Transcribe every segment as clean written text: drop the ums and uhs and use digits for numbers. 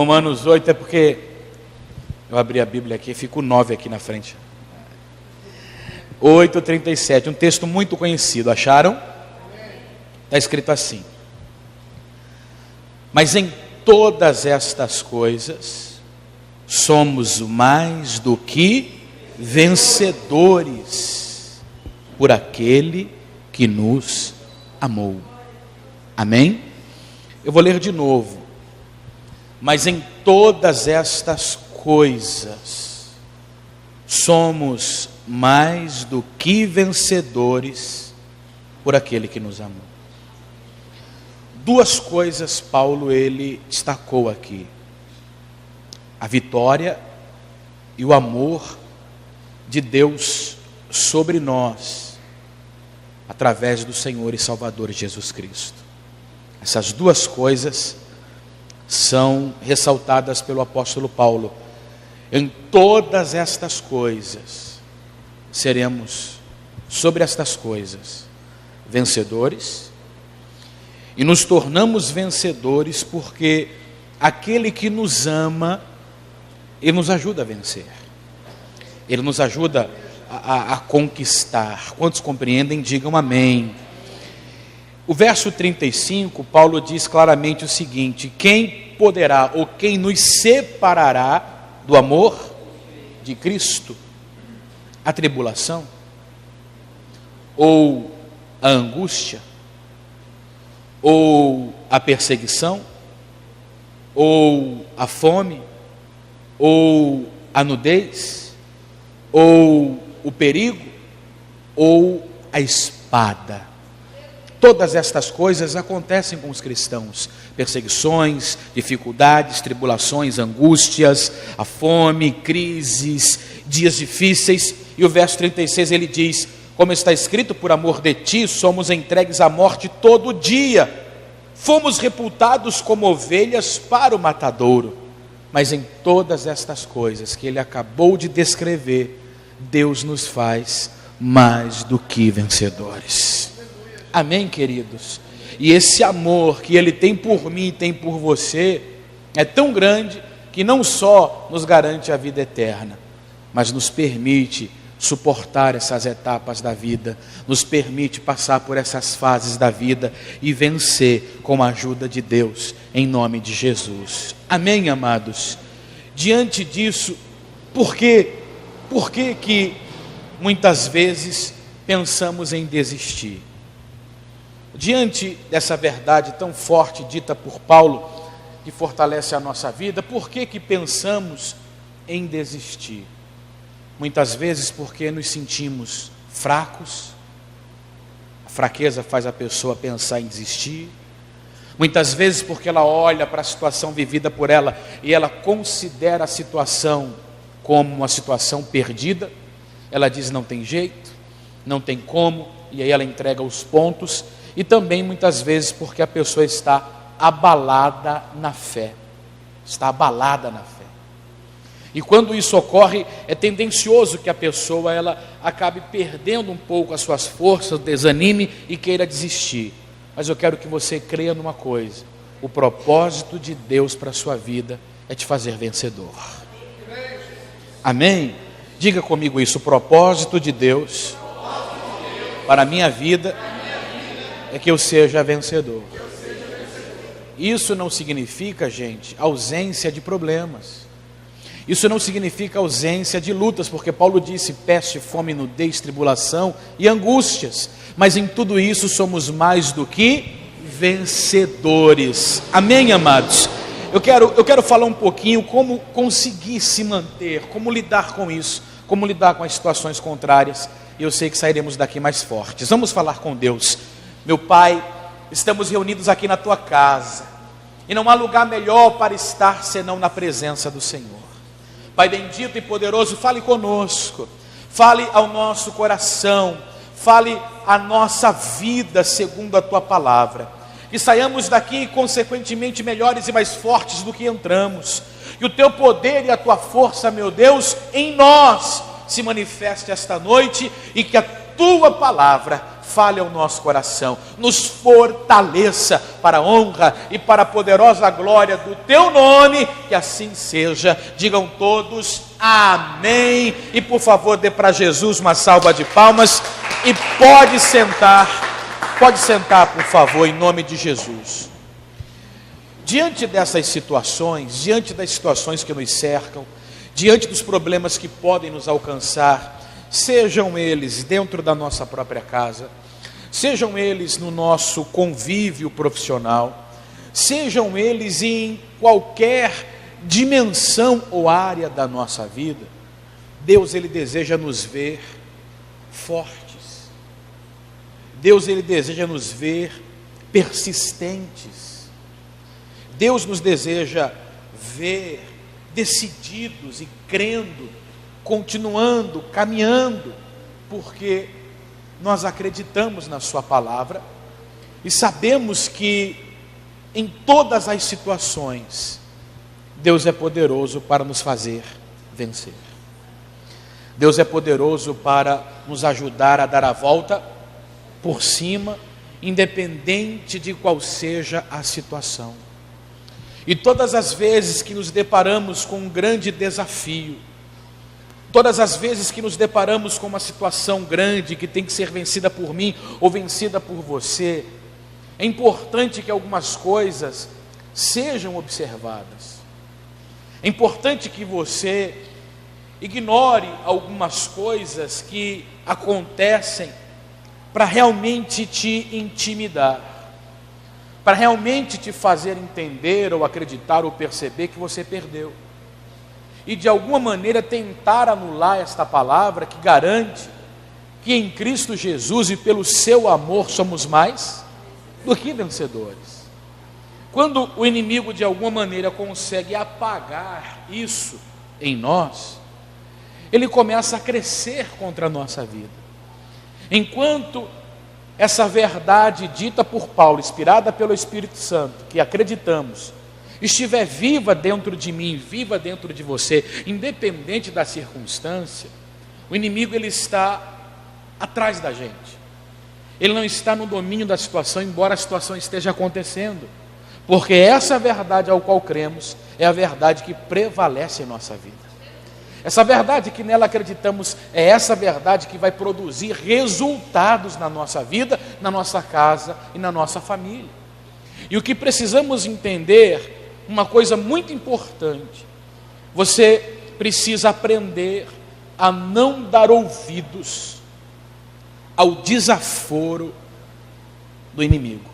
Romanos 8 é porque eu abri a Bíblia aqui, fica o 9 aqui na frente. 8:37, um texto muito conhecido, acharam? Está escrito assim: mas em todas estas coisas somos mais do que vencedores por aquele que nos amou. Amém? Eu vou ler de novo. Mas em todas estas coisas somos mais do que vencedores por aquele que nos amou. Duas coisas Paulo ele destacou aqui: a vitória e o amor de Deus sobre nós através do Senhor e Salvador Jesus Cristo. Essas duas coisas são ressaltadas pelo apóstolo Paulo. Em todas estas coisas seremos, sobre estas coisas, vencedores, e nos tornamos vencedores porque aquele que nos ama, ele nos ajuda a vencer, ele nos ajuda a conquistar. Quantos compreendem, digam amém. O verso 35, Paulo diz claramente o seguinte: quem poderá ou quem nos separará do amor de Cristo? A tribulação? Ou a angústia? Ou a perseguição? Ou a fome? Ou a nudez? Ou o perigo? Ou a espada? Todas estas coisas acontecem com os cristãos: perseguições, dificuldades, tribulações, angústias, a fome, crises, dias difíceis. E o verso 36 ele diz: como está escrito, por amor de ti somos entregues à morte todo dia, fomos reputados como ovelhas para o matadouro. Mas em todas estas coisas que ele acabou de descrever, Deus nos faz mais do que vencedores. Amém, queridos? E esse amor que ele tem por mim e tem por você é tão grande que não só nos garante a vida eterna, mas nos permite suportar essas etapas da vida, nos permite passar por essas fases da vida e vencer com a ajuda de Deus, em nome de Jesus. Amém, amados? Diante disso, por que muitas vezes pensamos em desistir? Diante dessa verdade tão forte dita por Paulo, que fortalece a nossa vida, por que pensamos em desistir? Muitas vezes porque nos sentimos fracos, a fraqueza faz a pessoa pensar em desistir. Muitas vezes porque ela olha para a situação vivida por ela e ela considera a situação como uma situação perdida. Ela diz: não tem jeito, não tem como, e aí ela entrega os pontos. E também muitas vezes porque a pessoa está abalada na fé. Está abalada na fé. E quando isso ocorre, é tendencioso que a pessoa ela acabe perdendo um pouco as suas forças, desanime e queira desistir. Mas eu quero que você creia numa coisa: o propósito de Deus para a sua vida é te fazer vencedor. Amém? Diga comigo isso: o propósito de Deus para a minha vida é que eu seja vencedor. Isso não significa, gente, ausência de problemas. Isso não significa ausência de lutas, porque Paulo disse: peste, fome, nudez, tribulação e angústias. Mas em tudo isso somos mais do que vencedores. Amém, amados? Eu quero falar um pouquinho como conseguir se manter, como lidar com isso, como lidar com as situações contrárias. E eu sei que sairemos daqui mais fortes. Vamos falar com Deus. Meu Pai, estamos reunidos aqui na Tua casa, e não há lugar melhor para estar senão na presença do Senhor. Pai bendito e poderoso, fale conosco, fale ao nosso coração, fale a nossa vida segundo a Tua palavra. Que saiamos daqui consequentemente melhores e mais fortes do que entramos. Que o Teu poder e a Tua força, meu Deus, em nós se manifeste esta noite, e que a Tua palavra fale ao nosso coração, nos fortaleça para a honra e para a poderosa glória do teu nome, que assim seja. Digam todos amém, e por favor dê para Jesus uma salva de palmas, e pode sentar por favor, em nome de Jesus. Diante dessas situações, diante das situações que nos cercam, diante dos problemas que podem nos alcançar, sejam eles dentro da nossa própria casa, sejam eles no nosso convívio profissional, sejam eles em qualquer dimensão ou área da nossa vida, Deus, Ele deseja nos ver fortes. Deus, Ele deseja nos ver persistentes. Deus nos deseja ver decididos e crendo, continuando, caminhando, porque nós acreditamos na Sua palavra e sabemos que em todas as situações Deus é poderoso para nos fazer vencer. Deus é poderoso para nos ajudar a dar a volta por cima, independente de qual seja a situação. E todas as vezes que nos deparamos com um grande desafio, todas as vezes que nos deparamos com uma situação grande que tem que ser vencida por mim ou vencida por você, é importante que algumas coisas sejam observadas. É importante que você ignore algumas coisas que acontecem para realmente te intimidar, para realmente te fazer entender ou acreditar ou perceber que você perdeu. E de alguma maneira tentar anular esta palavra que garante que em Cristo Jesus e pelo seu amor somos mais do que vencedores. Quando o inimigo de alguma maneira consegue apagar isso em nós, ele começa a crescer contra a nossa vida. Enquanto essa verdade dita por Paulo, inspirada pelo Espírito Santo, que acreditamos, estiver viva dentro de mim, viva dentro de você, independente da circunstância, o inimigo ele está atrás da gente. Ele não está no domínio da situação, embora a situação esteja acontecendo, porque essa verdade ao qual cremos é a verdade que prevalece em nossa vida. Essa verdade que nela acreditamos é essa verdade que vai produzir resultados na nossa vida, na nossa casa e na nossa família. E o que precisamos entender, uma coisa muito importante, você precisa aprender a não dar ouvidos ao desaforo do inimigo.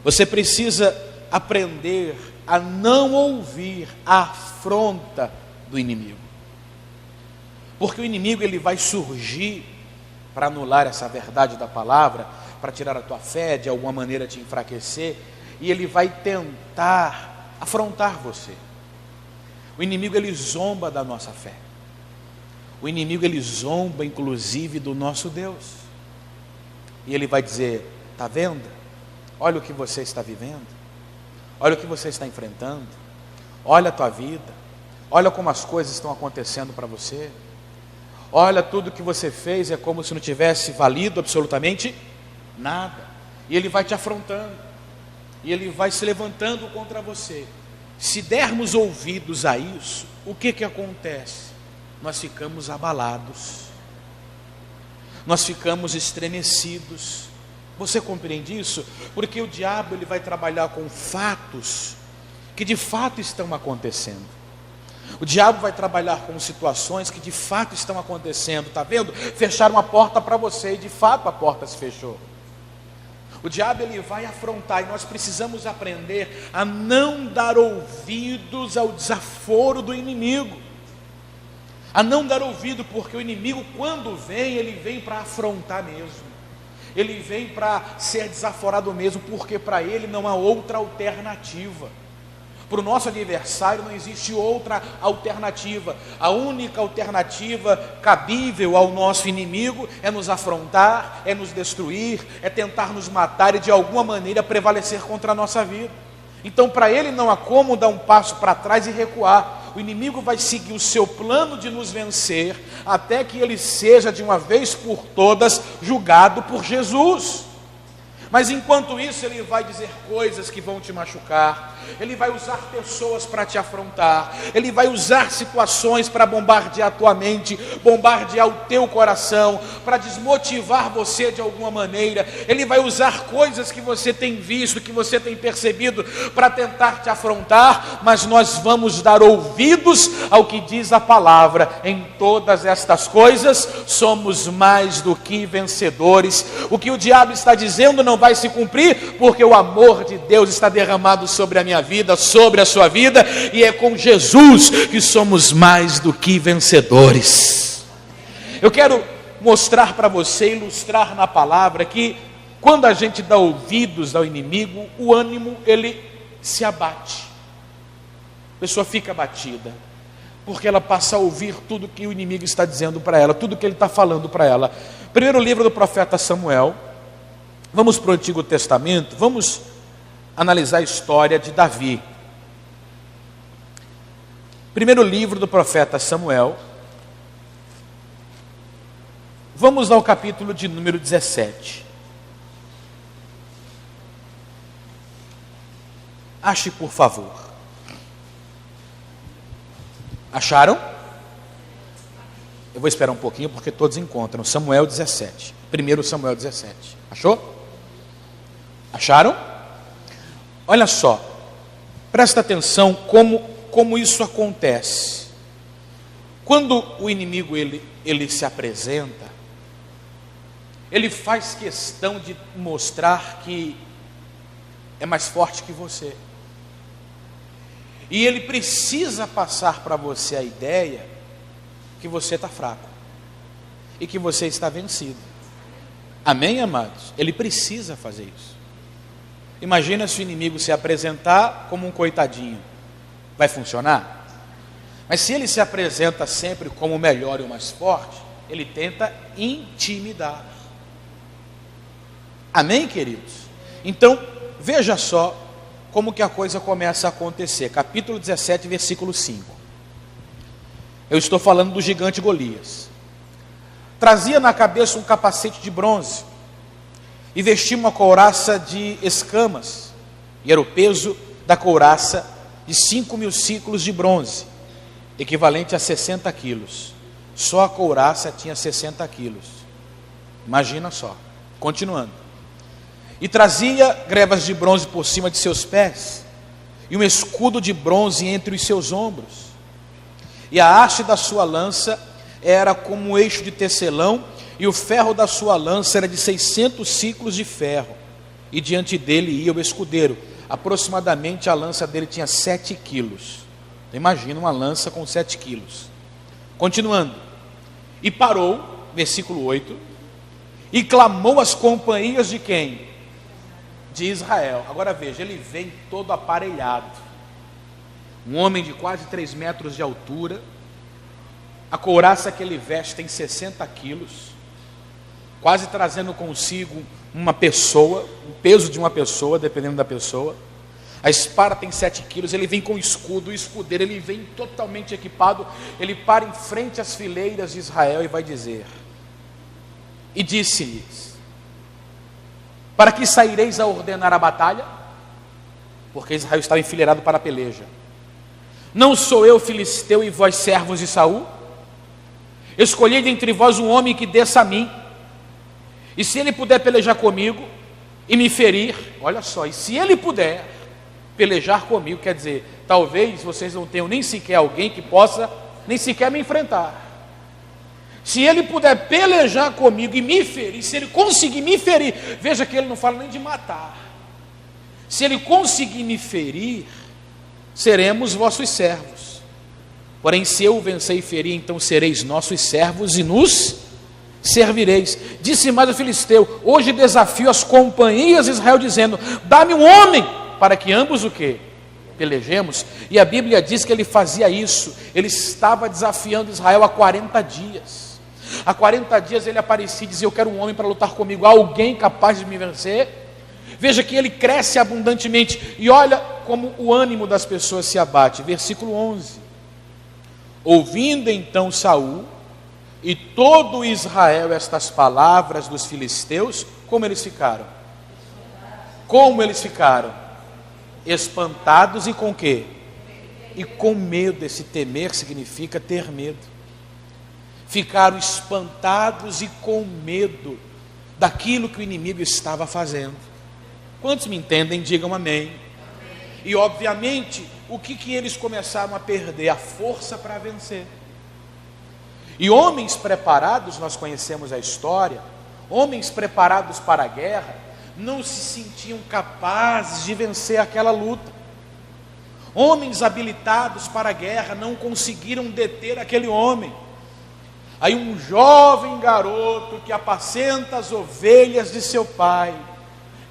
Você precisa aprender a não ouvir a afronta do inimigo, porque o inimigo ele vai surgir para anular essa verdade da palavra, para tirar a tua fé, de alguma maneira te enfraquecer, e ele vai tentar afrontar você. O inimigo ele zomba da nossa fé, o inimigo ele zomba inclusive do nosso Deus, e ele vai dizer: está vendo? Olha o que você está vivendo, olha o que você está enfrentando, olha a tua vida, olha como as coisas estão acontecendo para você, olha tudo que você fez, é como se não tivesse valido absolutamente nada, e ele vai te afrontando, e ele vai se levantando contra você. Se dermos ouvidos a isso, o que acontece? Nós ficamos abalados, nós ficamos estremecidos. Você compreende isso? Porque o diabo ele vai trabalhar com fatos que de fato estão acontecendo. O diabo vai trabalhar com situações que de fato estão acontecendo. Está vendo? Fecharam a porta para você e de fato a porta se fechou. O diabo ele vai afrontar, e nós precisamos aprender a não dar ouvidos ao desaforo do inimigo. A não dar ouvido, porque o inimigo quando vem, ele vem para afrontar mesmo. Ele vem para ser desaforado mesmo, porque para ele não há outra alternativa. Para o nosso adversário não existe outra alternativa. A única alternativa cabível ao nosso inimigo é nos afrontar, é nos destruir, é tentar nos matar e de alguma maneira prevalecer contra a nossa vida. Então para ele não há como dar um passo para trás e recuar. o inimigo vai seguir o seu plano de nos vencer, até que ele seja de uma vez por todas julgado por Jesus. Mas enquanto isso ele vai dizer coisas que vão te machucar, ele vai usar pessoas para te afrontar, ele vai usar situações para bombardear a tua mente, bombardear o teu coração, para desmotivar você de alguma maneira. Ele vai usar coisas que você tem visto, que você tem percebido, para tentar te afrontar, mas nós vamos dar ouvidos ao que diz a palavra. Em todas estas coisas somos mais do que vencedores. O que o diabo está dizendo não vai se cumprir, porque o amor de Deus está derramado sobre a minha vida, sobre a sua vida, e é com Jesus que somos mais do que vencedores. Eu quero mostrar para você, ilustrar na palavra, que quando a gente dá ouvidos ao inimigo, o ânimo ele se abate, a pessoa fica abatida, porque ela passa a ouvir tudo que o inimigo está dizendo para ela, tudo que ele está falando para ela. Primeiro livro do profeta Samuel. Vamos para o Antigo Testamento, vamos analisar a história de Davi. Primeiro livro do profeta Samuel, vamos ao capítulo de número 17. Ache, por favor. Acharam? Eu vou esperar um pouquinho porque todos encontram. Samuel 17. Primeiro Samuel 17. Achou? Acharam? Olha só, presta atenção como isso acontece. Quando o inimigo ele se apresenta, ele faz questão de mostrar que é mais forte que você. E ele precisa passar para você a ideia que você está fraco e que você está vencido. Amém, amados? Ele precisa fazer isso. Imagina se o inimigo se apresentar como um coitadinho. Vai funcionar? Mas se ele se apresenta sempre como o melhor e o mais forte, ele tenta intimidar. Amém, queridos? Então, veja só como que a coisa começa a acontecer. Capítulo 17, versículo 5. Eu estou falando do gigante Golias. Trazia na cabeça um capacete de bronze e vestia uma couraça de escamas, e era o peso da couraça de 5.000 ciclos de bronze, equivalente a 60 quilos. Só a couraça tinha 60 quilos. Imagina só. Continuando. E trazia grebas de bronze por cima de seus pés, e um escudo de bronze entre os seus ombros. E a haste da sua lança era como um eixo de tecelão, e o ferro da sua lança era de 600 ciclos de ferro, e diante dele ia o escudeiro. Aproximadamente a lança dele tinha 7 quilos. Imagina uma lança com 7 quilos. Continuando. E parou, versículo 8, e clamou as companhias de quem? De Israel. Agora veja, ele vem todo aparelhado. Um homem de quase 3 metros de altura. A couraça que ele veste tem 60 quilos. Quase trazendo consigo uma pessoa, o peso de uma pessoa, dependendo da pessoa. A espada tem 7 quilos, ele vem com escudo, o escudeiro, ele vem totalmente equipado, ele para em frente às fileiras de Israel e vai dizer: e disse-lhes: para que saireis a ordenar a batalha? Porque Israel estava enfileirado para a peleja. Não sou eu filisteu e vós servos de Saul? Escolhei dentre vós um homem que desça a mim, e se ele puder pelejar comigo e me ferir, olha só, e se ele puder pelejar comigo, quer dizer, talvez vocês não tenham nem sequer alguém que possa nem sequer me enfrentar. Se ele puder pelejar comigo e me ferir, se ele conseguir me ferir, veja que ele não fala nem de matar. Se ele conseguir me ferir, seremos vossos servos. Porém, se eu vencer e ferir, então sereis nossos servos e nos servireis. Disse mais o filisteu: hoje desafio as companhias de Israel, dizendo: dá-me um homem, para que ambos o quê? Pelejemos. E a Bíblia diz que ele fazia isso. Ele estava desafiando Israel há 40 dias. Há 40 dias ele aparecia e dizia: eu quero um homem para lutar comigo. Há alguém capaz de me vencer? Veja que ele cresce abundantemente. E olha como o ânimo das pessoas se abate. Versículo 11. Ouvindo então Saul e todo Israel estas palavras dos filisteus, como eles ficaram? Como eles ficaram? Espantados e com quê? E com medo. Esse temer significa ter medo. Ficaram espantados e com medo daquilo que o inimigo estava fazendo. Quantos me entendem, digam amém. E obviamente, o que eles começaram a perder? A força para vencer. E homens preparados, nós conhecemos a história, homens preparados para a guerra, não se sentiam capazes de vencer aquela luta. Homens habilitados para a guerra não conseguiram deter aquele homem. Aí um jovem garoto que apacenta as ovelhas de seu pai,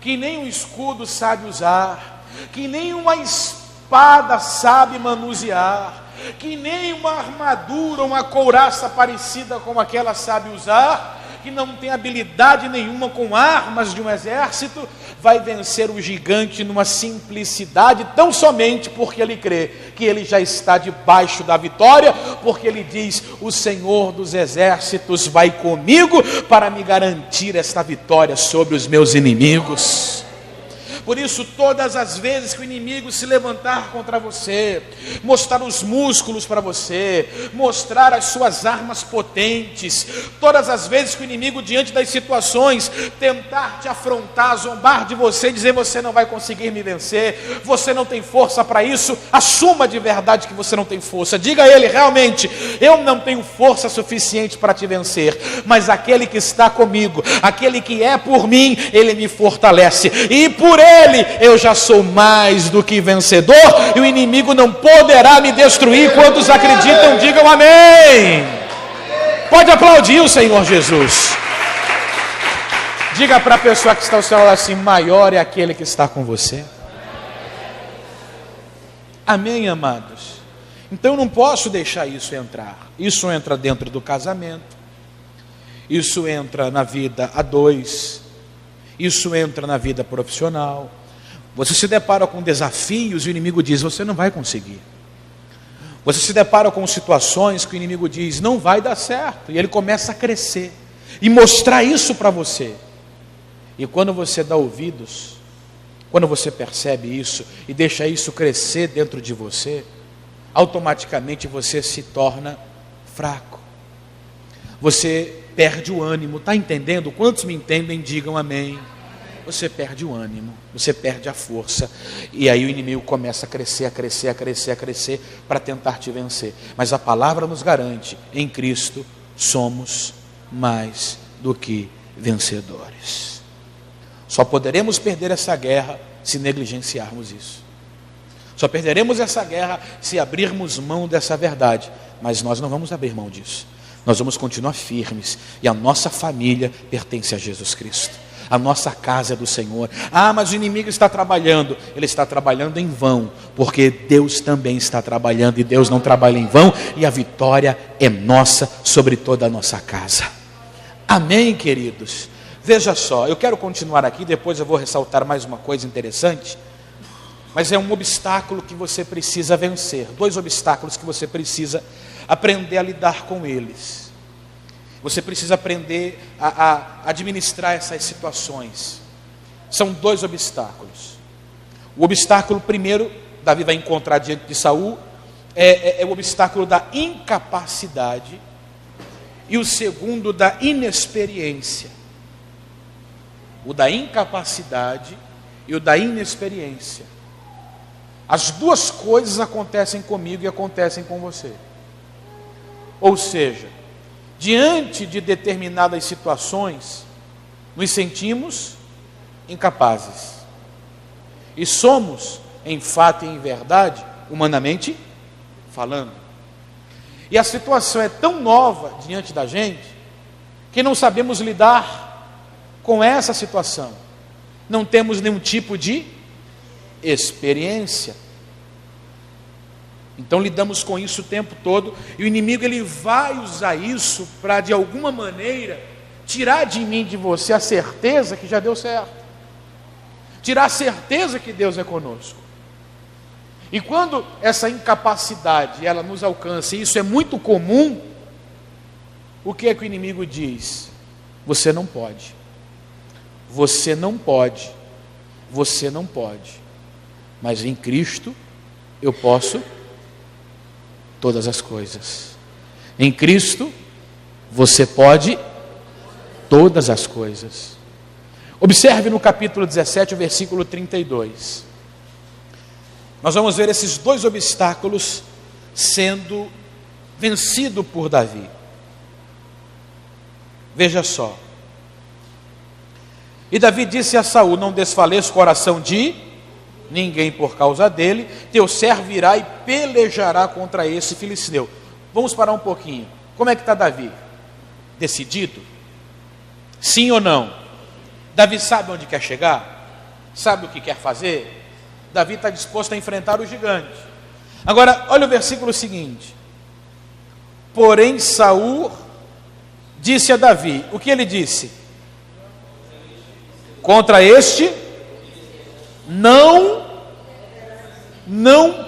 que nem um escudo sabe usar, que nem uma espada sabe manusear, que nem uma armadura, uma couraça parecida com aquela sabe usar, que não tem habilidade nenhuma com armas de um exército, vai vencer o gigante numa simplicidade, tão somente porque ele crê que ele já está debaixo da vitória, porque ele diz: o Senhor dos exércitos vai comigo para me garantir esta vitória sobre os meus inimigos. Por isso, todas as vezes que o inimigo se levantar contra você, mostrar os músculos para você, mostrar as suas armas potentes, todas as vezes que o inimigo, diante das situações, tentar te afrontar, zombar de você, dizer: você não vai conseguir me vencer, você não tem força para isso, assuma de verdade que você não tem força. Diga a ele: realmente, eu não tenho força suficiente para te vencer, mas aquele que está comigo, aquele que é por mim, ele me fortalece, e por ele eu já sou mais do que vencedor, e o inimigo não poderá me destruir. Quantos acreditam, digam amém. Pode aplaudir o Senhor Jesus. Diga para a pessoa que está ao seu lado assim: maior é aquele que está com você. Amém, amados? Então eu não posso deixar isso entrar. Isso entra dentro do casamento, isso entra na vida a dois, isso entra na vida profissional. Você se depara com desafios e o inimigo diz: você não vai conseguir. Você se depara com situações que o inimigo diz: não vai dar certo. E ele começa a crescer e mostrar isso para você. E quando você dá ouvidos, quando você percebe isso e deixa isso crescer dentro de você, automaticamente você se torna fraco. Você perde o ânimo. Está entendendo? Quantos me entendem, digam amém. Você perde o ânimo, você perde a força, e aí o inimigo começa a crescer, para tentar te vencer. Mas a palavra nos garante: em Cristo somos mais do que vencedores. Só poderemos perder essa guerra se negligenciarmos isso. Só perderemos essa guerra se abrirmos mão dessa verdade. Mas nós não vamos abrir mão disso. Nós vamos continuar firmes, e a nossa família pertence a Jesus Cristo. A nossa casa é do Senhor. Ah, mas o inimigo está trabalhando. Ele está trabalhando em vão, porque Deus também está trabalhando, e Deus não trabalha em vão, e a vitória é nossa sobre toda a nossa casa. Amém, queridos? Veja só, eu quero continuar aqui, depois eu vou ressaltar mais uma coisa interessante, mas é um obstáculo que você precisa vencer. 2 obstáculos que você precisa aprender a lidar com eles. Você precisa aprender a administrar essas situações. São 2 obstáculos. O obstáculo primeiro, Davi vai encontrar diante de Saul, é o obstáculo da incapacidade, e o segundo da inexperiência. O da incapacidade e o da inexperiência. As 2 coisas acontecem comigo e acontecem com você. Ou seja, diante de determinadas situações, nos sentimos incapazes. E somos, em fato e em verdade, humanamente falando. E a situação é tão nova diante da gente, que não sabemos lidar com essa situação. Não temos nenhum tipo de experiência. Então lidamos com isso o tempo todo, e o inimigo ele vai usar isso para, de alguma maneira, tirar de mim, de você, a certeza que já deu certo, tirar a certeza que Deus é conosco. E quando essa incapacidade ela nos alcança, e isso é muito comum, o que é que o inimigo diz? Você não pode. Você não pode. Você não pode. Mas em Cristo eu posso todas as coisas. Em Cristo você pode todas as coisas. Observe no capítulo 17, o versículo 32. Nós vamos ver esses dois obstáculos sendo vencidos por Davi. Veja só. E Davi disse a Saul: não desfaleça o coração de ninguém por causa dele, teu servo irá e pelejará contra esse filisteu. Vamos parar um pouquinho. Como é que está Davi? Decidido? Sim ou não? Davi sabe onde quer chegar? Sabe o que quer fazer? Davi está disposto a enfrentar o gigante. Agora, olha o versículo seguinte. Porém Saul disse a Davi, o que ele disse? Contra este não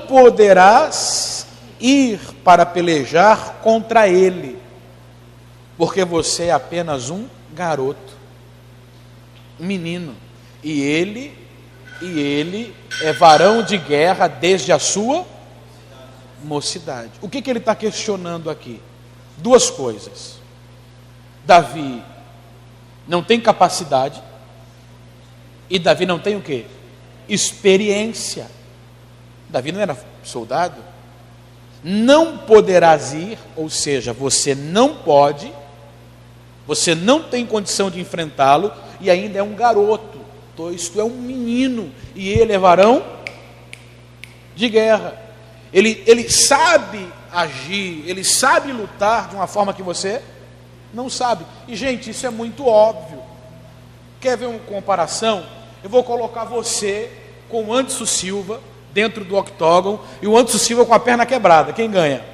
poderás ir para pelejar contra ele, porque você é apenas um garoto, um menino, e ele é varão de guerra desde a sua mocidade. O que ele está questionando aqui? Duas coisas. Davi não tem capacidade, e Davi não tem o quê? Experiência. Davi não era soldado. Não poderás ir, ou seja, você não pode, você não tem condição de enfrentá-lo, e ainda é um garoto. Isto é um menino, e ele é varão de guerra. Ele sabe agir, ele sabe lutar de uma forma que você não sabe. E gente, isso é muito óbvio. Quer ver uma comparação? Eu vou colocar você com o Anderson Silva dentro do octógono e o Anderson Silva com a perna quebrada. Quem ganha?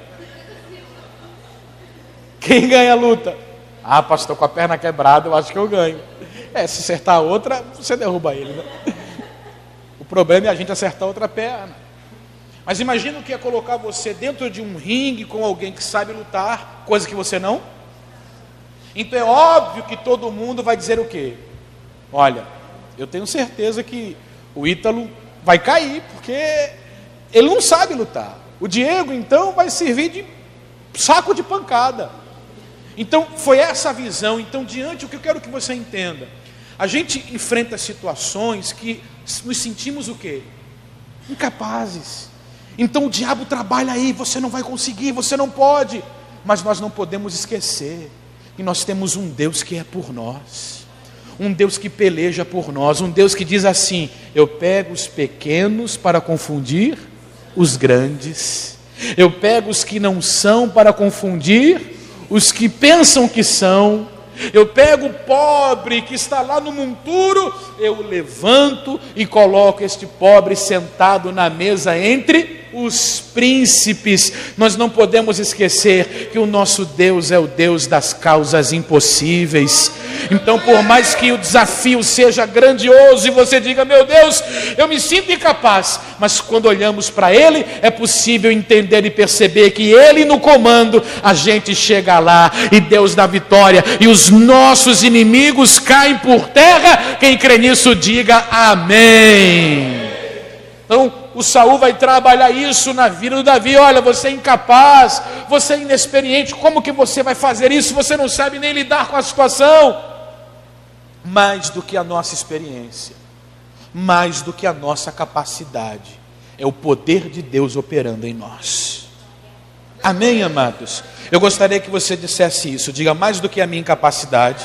Quem ganha a luta? Ah, pastor, com a perna quebrada eu acho que eu ganho. Se acertar a outra, você derruba ele, né? O problema é a gente acertar outra perna. Mas imagina o que é colocar você dentro de um ringue com alguém que sabe lutar, coisa que você não. Então é óbvio que todo mundo vai dizer o quê? Olha, eu tenho certeza que o Ítalo vai cair, porque ele não sabe lutar. O Diego, então, vai servir de saco de pancada. Então, foi essa a visão. Então, diante, o que eu quero que você entenda. A gente enfrenta situações que nos sentimos o quê? Incapazes. Então, o diabo trabalha aí, você não vai conseguir, você não pode. Mas nós não podemos esquecer que nós temos um Deus que é por nós. Um Deus que peleja por nós, um Deus que diz assim: eu pego os pequenos para confundir os grandes, eu pego os que não são para confundir os que pensam que são, eu pego o pobre que está lá no monturo, eu levanto e coloco este pobre sentado na mesa entre os príncipes. Nós não podemos esquecer que o nosso Deus é o Deus das causas impossíveis. Então, por mais que o desafio seja grandioso e você diga: meu Deus, eu me sinto incapaz, mas quando olhamos para Ele, é possível entender e perceber que Ele no comando, a gente chega lá e Deus dá vitória, e os nossos inimigos caem por terra. Quem crê nisso, diga amém. Então, o Saul vai trabalhar isso na vida do Davi. Olha, você é incapaz, você é inexperiente, como que você vai fazer isso? Você não sabe nem lidar com a situação. Mais do que a nossa experiência, mais do que a nossa capacidade, é o poder de Deus operando em nós. Amém, amados? Eu gostaria que você dissesse isso. Diga: mais do que a minha incapacidade,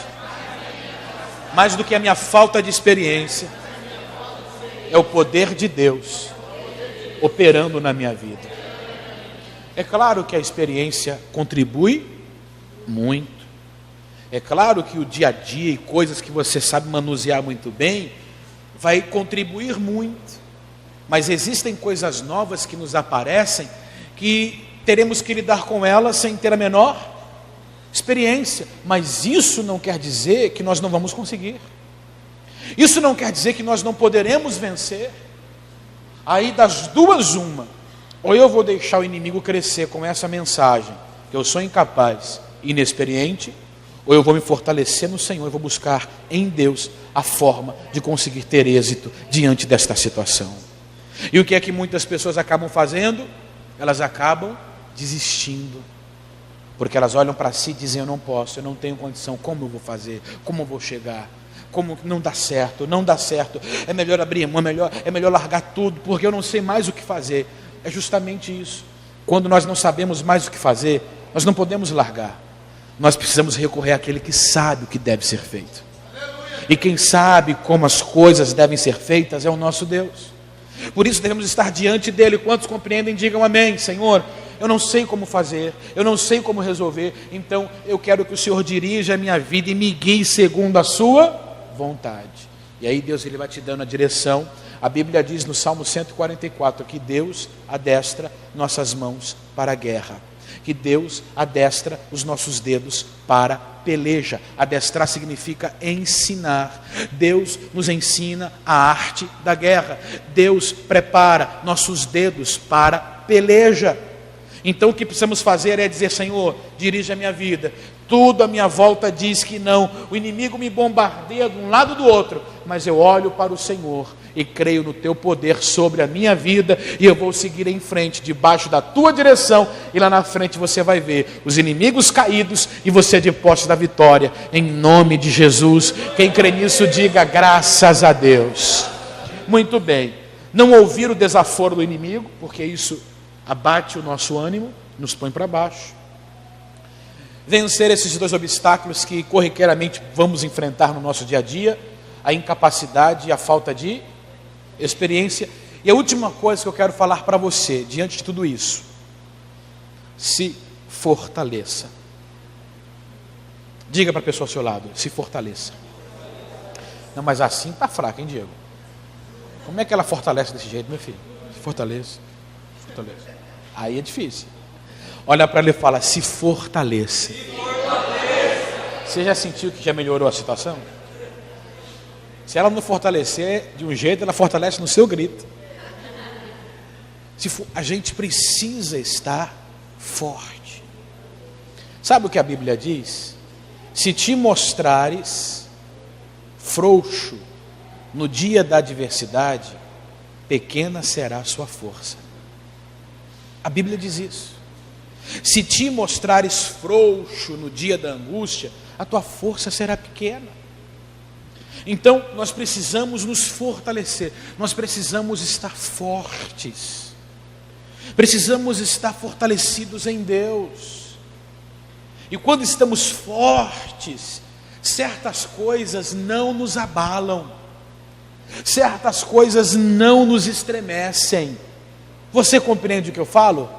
mais do que a minha falta de experiência, é o poder de Deus operando na minha vida. É claro que a experiência contribui muito. É claro que o dia a dia e coisas que você sabe manusear muito bem vai contribuir muito. Mas existem coisas novas que nos aparecem que teremos que lidar com elas sem ter a menor experiência. Mas isso não quer dizer que nós não vamos conseguir. Isso não quer dizer que nós não poderemos vencer. Aí das duas uma, ou eu vou deixar o inimigo crescer com essa mensagem, que eu sou incapaz, inexperiente, ou eu vou me fortalecer no Senhor e vou buscar em Deus a forma de conseguir ter êxito diante desta situação. E o que é que muitas pessoas acabam fazendo? Elas acabam desistindo, porque elas olham para si e dizem: eu não posso, eu não tenho condição, como eu vou fazer, como eu vou chegar, como não dá certo, é melhor abrir mão, é melhor largar tudo, porque eu não sei mais o que fazer. É justamente isso. Quando nós não sabemos mais o que fazer, nós não podemos largar. Nós precisamos recorrer àquele que sabe o que deve ser feito. E quem sabe como as coisas devem ser feitas é o nosso Deus. Por isso devemos estar diante dele. Quantos compreendem, digam amém. Senhor, eu não sei como fazer, eu não sei como resolver, então eu quero que o Senhor dirija a minha vida e me guie segundo a sua vontade. E aí Deus, ele vai te dando a direção. A Bíblia diz no Salmo 144 que Deus adestra nossas mãos para a guerra, que Deus adestra os nossos dedos para peleja. Adestrar significa ensinar. Deus nos ensina a arte da guerra. Deus prepara nossos dedos para peleja. Então o que precisamos fazer é dizer: Senhor, dirige a minha vida. Tudo à minha volta diz que não. O inimigo me bombardeia de um lado do outro, mas eu olho para o Senhor e creio no teu poder sobre a minha vida, e eu vou seguir em frente, debaixo da tua direção, e lá na frente você vai ver os inimigos caídos e você de posse da vitória, em nome de Jesus. Quem crê nisso, diga graças a Deus. Muito bem, não ouvir o desaforo do inimigo, porque isso abate o nosso ânimo, nos põe para baixo. Vencer esses dois obstáculos que corriqueiramente vamos enfrentar no nosso dia a dia: a incapacidade e a falta de experiência. E a última coisa que eu quero falar para você, diante de tudo isso: se fortaleça. Diga para a pessoa ao seu lado: se fortaleça. Não, mas assim está fraco, hein, Diego? Como é que ela fortalece desse jeito, meu filho? Se fortaleça, fortaleça. Aí é difícil. Olha para ele e fala: se fortaleça. Você já sentiu que já melhorou a situação? Se ela não fortalecer de um jeito, ela fortalece no seu grito. A gente precisa estar forte. Sabe o que a Bíblia diz? Se te mostrares frouxo no dia da adversidade, pequena será a sua força. A Bíblia diz isso. Se te mostrares frouxo no dia da angústia, a tua força será pequena. Então, nós precisamos nos fortalecer, nós precisamos estar fortes, precisamos estar fortalecidos em Deus. E quando estamos fortes, certas coisas não nos abalam, certas coisas não nos estremecem. Você compreende o que eu falo?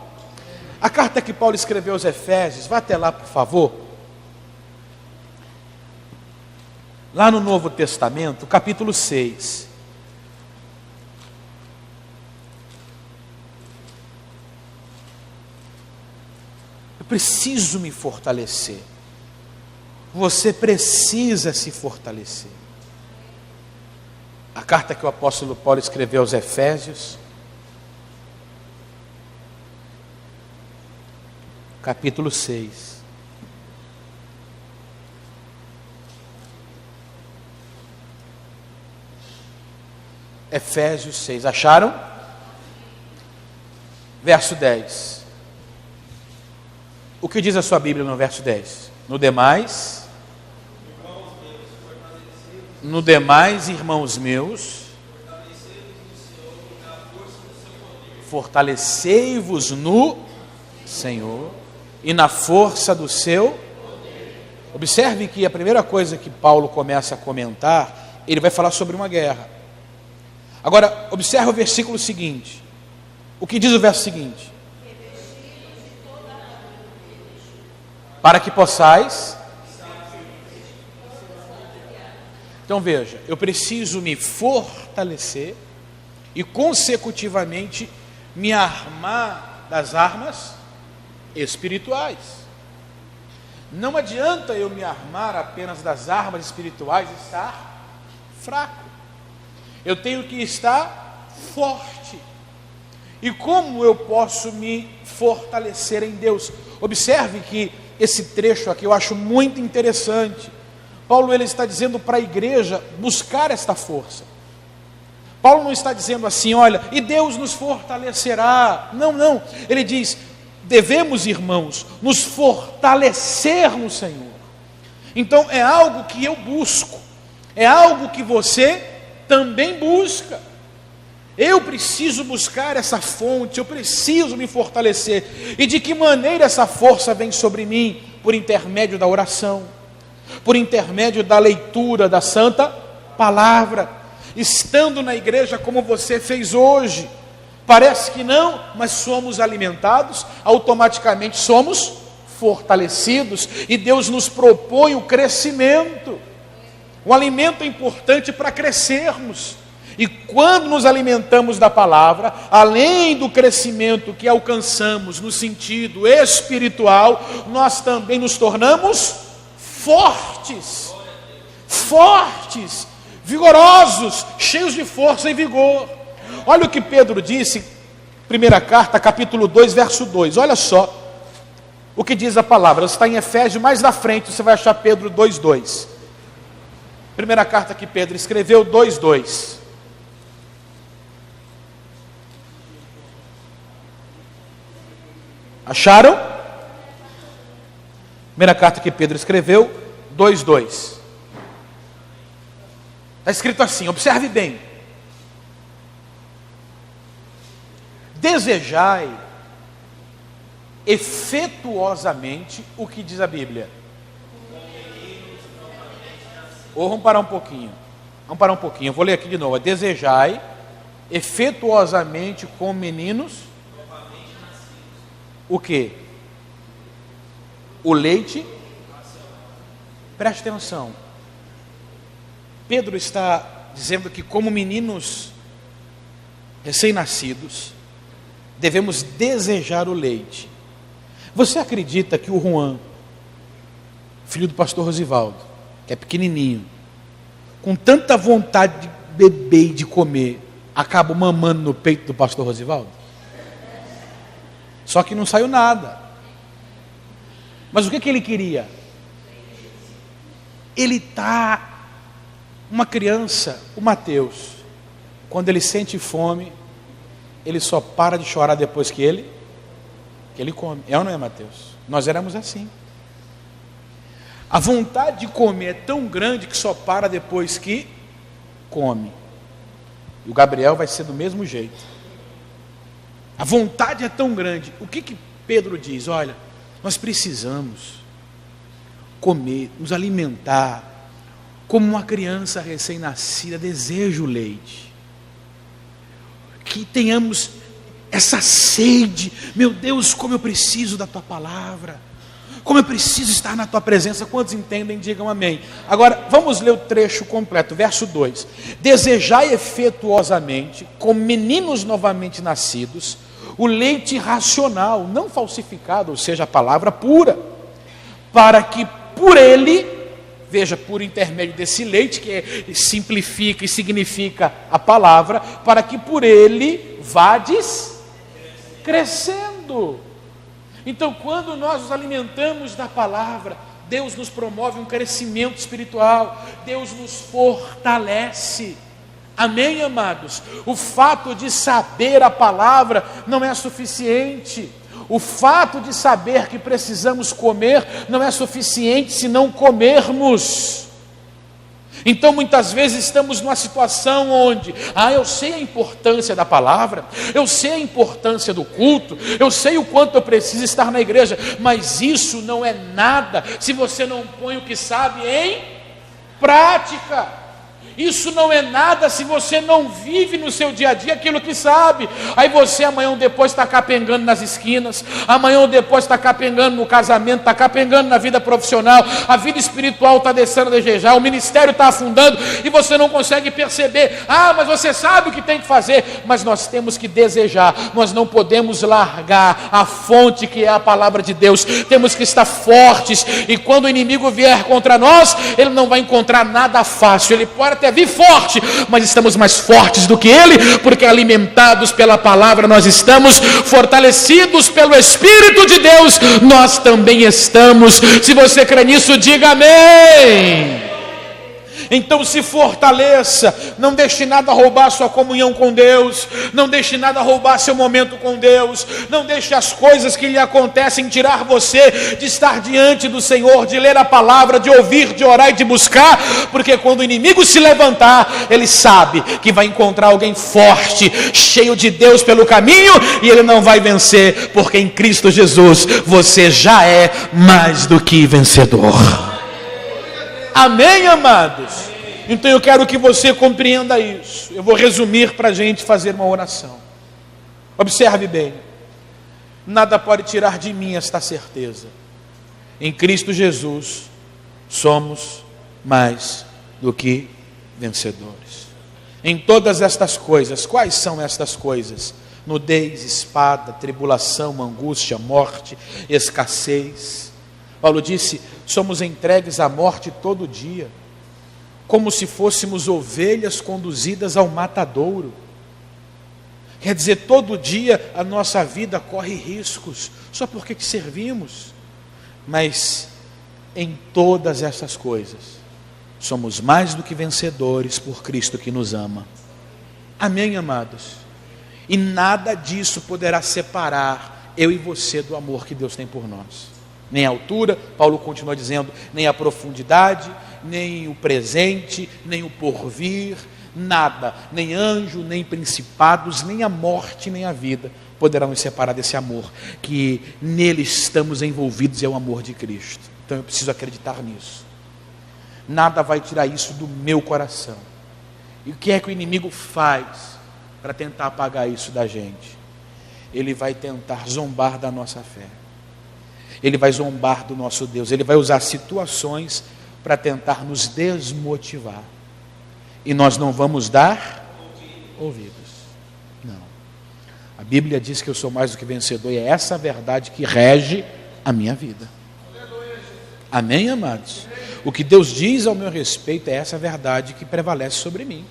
A carta que Paulo escreveu aos Efésios, vá até lá por favor. Lá no Novo Testamento, capítulo 6. Eu preciso me fortalecer. Você precisa se fortalecer. A carta que o apóstolo Paulo escreveu aos Efésios, capítulo 6. Efésios 6, acharam? Verso 10. O que diz a sua Bíblia no verso 10? No demais, irmãos meus, fortalecei-vos no Senhor e na força do seu poder. Observe que a primeira coisa que Paulo começa a comentar, ele vai falar sobre uma guerra. Agora, observe o versículo seguinte. O que diz o verso seguinte? Para que possais. Então veja, eu preciso me fortalecer e consecutivamente me armar das armas espirituais. Não adianta eu me armar apenas das armas espirituais e estar fraco. Eu tenho que estar forte. E como eu posso me fortalecer em Deus? Observe que esse trecho aqui eu acho muito interessante. Paulo ele está dizendo para a igreja buscar esta força. Paulo não está dizendo assim, olha, e Deus nos fortalecerá. Não, não. Ele diz, devemos, irmãos, nos fortalecer no Senhor. Então é algo que eu busco. É algo que você também busca. Eu preciso buscar essa fonte, eu preciso me fortalecer. E de que maneira essa força vem sobre mim? Por intermédio da oração, por intermédio da leitura da Santa Palavra, estando na igreja como você fez hoje. Parece que não, mas somos alimentados, automaticamente somos fortalecidos, e Deus nos propõe o crescimento. O alimento é importante para crescermos. E quando nos alimentamos da palavra, além do crescimento que alcançamos no sentido espiritual, nós também nos tornamos fortes, vigorosos, cheios de força e vigor. Olha o que Pedro disse, primeira carta, capítulo 2, verso 2. Olha só o que diz a palavra. Está em Efésios, mais na frente você vai achar Pedro 2:2. Primeira carta que Pedro escreveu, 2:2. Acharam? Primeira carta que Pedro escreveu, 2:2. Está escrito assim, observe bem. Desejai efetuosamente o que diz a Bíblia. Ou vamos parar um pouquinho. Eu vou ler aqui de novo. Desejai efetuosamente com meninos o quê? O leite. Preste atenção. Pedro está dizendo que como meninos recém-nascidos, devemos desejar o leite. Você acredita que o Juan, filho do pastor Rosivaldo, que é pequenininho, com tanta vontade de beber e de comer, acaba mamando no peito do pastor Rosivaldo? Só que não saiu nada. Mas o que ele queria? Ele está, uma criança, o Mateus, quando ele sente fome, ele só para de chorar depois que ele come. É ou não é, Mateus? Nós éramos assim. A vontade de comer é tão grande que só para depois que come. E o Gabriel vai ser do mesmo jeito. A vontade é tão grande. O que Pedro diz? Olha, nós precisamos comer, nos alimentar, como uma criança recém-nascida deseja o leite. Que tenhamos essa sede. Meu Deus, como eu preciso da tua palavra, como eu preciso estar na tua presença. Quantos entendem, digam amém. Agora, vamos ler o trecho completo, verso 2. Desejai efetuosamente, como meninos novamente nascidos, o leite racional, não falsificado, ou seja, a palavra pura, para que por ele, veja, por intermédio desse leite, que simplifica e significa a palavra, para que por ele vades crescendo. Então, quando nós nos alimentamos da palavra, Deus nos promove um crescimento espiritual, Deus nos fortalece. Amém, amados? O fato de saber a palavra não é suficiente. O fato de saber que precisamos comer não é suficiente se não comermos. Então muitas vezes estamos numa situação onde, eu sei a importância da palavra, eu sei a importância do culto, eu sei o quanto eu preciso estar na igreja, mas isso não é nada se você não põe o que sabe em prática. Isso não é nada se você não vive no seu dia a dia aquilo que sabe. Aí você amanhã ou depois está capengando nas esquinas, amanhã ou depois está capengando no casamento, está capengando na vida profissional, a vida espiritual está descendo a desejar, o ministério está afundando e você não consegue perceber. Mas você sabe o que tem que fazer. Mas nós temos que desejar, nós não podemos largar a fonte que é a palavra de Deus. Temos que estar fortes, e quando o inimigo vier contra nós, ele não vai encontrar nada fácil. Ele lugar até vir forte, mas estamos mais fortes do que ele, porque alimentados pela palavra nós estamos, fortalecidos pelo Espírito de Deus, nós também estamos. Se você crê nisso, diga amém. Então se fortaleça, não deixe nada roubar sua comunhão com Deus, não deixe nada roubar seu momento com Deus, não deixe as coisas que lhe acontecem tirar você de estar diante do Senhor, de ler a palavra, de ouvir, de orar e de buscar, porque quando o inimigo se levantar, ele sabe que vai encontrar alguém forte, cheio de Deus pelo caminho, e ele não vai vencer, porque em Cristo Jesus você já é mais do que vencedor. Amém, amados? Então eu quero que você compreenda isso. Eu vou resumir para a gente fazer uma oração. Observe bem. Nada pode tirar de mim esta certeza. Em Cristo Jesus somos mais do que vencedores. Em todas estas coisas, quais são estas coisas? Nudez, espada, tribulação, angústia, morte, escassez. Paulo disse, somos entregues à morte todo dia, como se fôssemos ovelhas conduzidas ao matadouro. Quer dizer, todo dia a nossa vida corre riscos, só porque te servimos. Mas em todas essas coisas, somos mais do que vencedores por Cristo que nos ama. Amém, amados? E nada disso poderá separar eu e você do amor que Deus tem por nós. Nem a altura, Paulo continua dizendo, nem a profundidade, nem o presente, nem o porvir, nada, nem anjo, nem principados, nem a morte, nem a vida poderão nos separar desse amor, que nele estamos envolvidos, é o amor de Cristo. Então eu preciso acreditar nisso. Nada vai tirar isso do meu coração. E o que é que o inimigo faz para tentar apagar isso da gente? Ele vai tentar zombar da nossa fé. Ele vai zombar do nosso Deus, ele vai usar situações para tentar nos desmotivar. E nós não vamos dar ouvidos. Não. A Bíblia diz que eu sou mais do que vencedor, e é essa a verdade que rege a minha vida. Amém, amados? O que Deus diz ao meu respeito é essa verdade que prevalece sobre mim.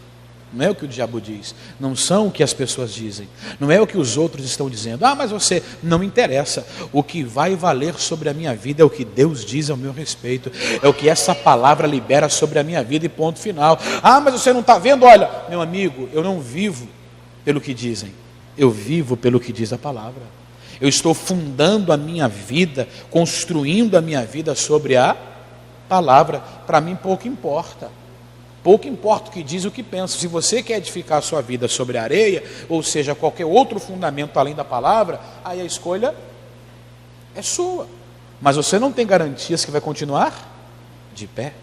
Não é o que o diabo diz, não são o que as pessoas dizem, não é o que os outros estão dizendo. Ah, mas você, não me interessa. O que vai valer sobre a minha vida é o que Deus diz ao meu respeito, é o que essa palavra libera sobre a minha vida, e ponto final. Ah, mas você não está vendo? Olha, meu amigo, eu não vivo pelo que dizem, eu vivo pelo que diz a palavra. Eu estou fundando a minha vida, construindo a minha vida sobre a palavra. Para mim pouco importa. Pouco importa o que diz e o que pensa. Se você quer edificar a sua vida sobre a areia, ou seja, qualquer outro fundamento além da palavra, aí a escolha é sua. Mas você não tem garantias que vai continuar de pé.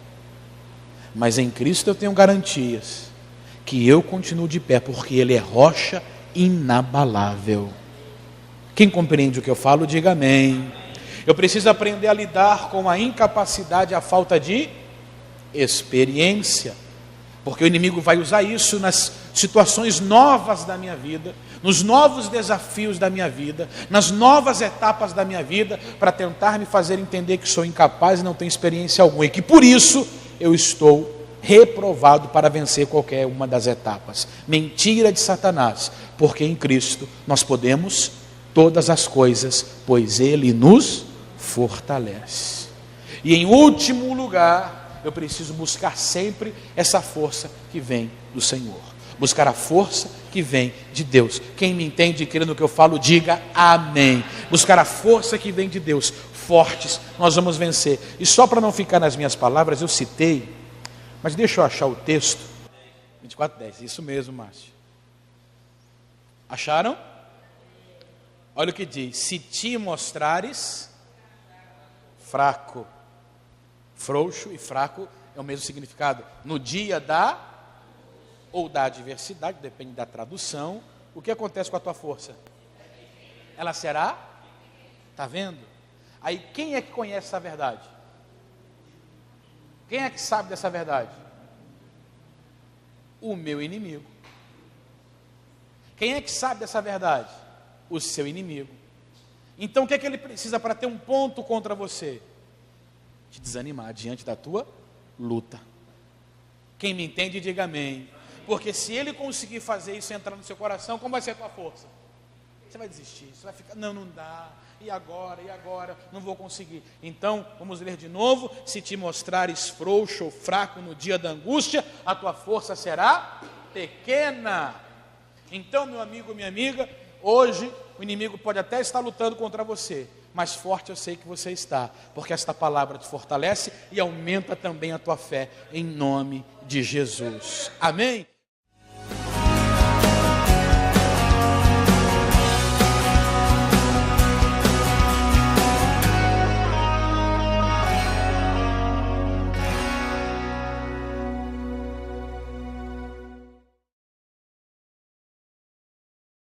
Mas em Cristo eu tenho garantias que eu continuo de pé, porque Ele é rocha inabalável. Quem compreende o que eu falo, diga amém. Eu preciso aprender a lidar com a incapacidade, a falta de experiência. Porque o inimigo vai usar isso nas situações novas da minha vida, nos novos desafios da minha vida, nas novas etapas da minha vida, para tentar me fazer entender que sou incapaz e não tenho experiência alguma, e que por isso eu estou reprovado para vencer qualquer uma das etapas. Mentira de Satanás, porque em Cristo nós podemos todas as coisas, pois Ele nos fortalece. E em último lugar, eu preciso buscar sempre essa força que vem do Senhor. Buscar a força que vem de Deus. Quem me entende e crê no que eu falo, diga amém. Buscar a força que vem de Deus. Fortes, nós vamos vencer. E só para não ficar nas minhas palavras, eu citei, mas deixa eu achar o texto. 24:10, isso mesmo, Márcio. Acharam? Olha o que diz: se te mostrares fraco. Frouxo e fraco é o mesmo significado. No dia da ou da adversidade, depende da tradução, o que acontece com a tua força? Ela será? Está vendo? Aí quem é que conhece essa verdade? Quem é que sabe dessa verdade? O meu inimigo. Quem é que sabe dessa verdade? O seu inimigo. Então o que é que ele precisa para ter um ponto contra você? Te desanimar diante da tua luta. Quem me entende, diga amém. Porque se ele conseguir fazer isso entrar no seu coração, como vai ser a tua força? Você vai desistir, você vai ficar, não dá, e agora, não vou conseguir. Então, vamos ler de novo: se te mostrares frouxo ou fraco no dia da angústia, a tua força será pequena. Então, meu amigo, minha amiga, hoje o inimigo pode até estar lutando contra você, mas forte eu sei que você está, porque esta palavra te fortalece e aumenta também a tua fé, em nome de Jesus. Amém?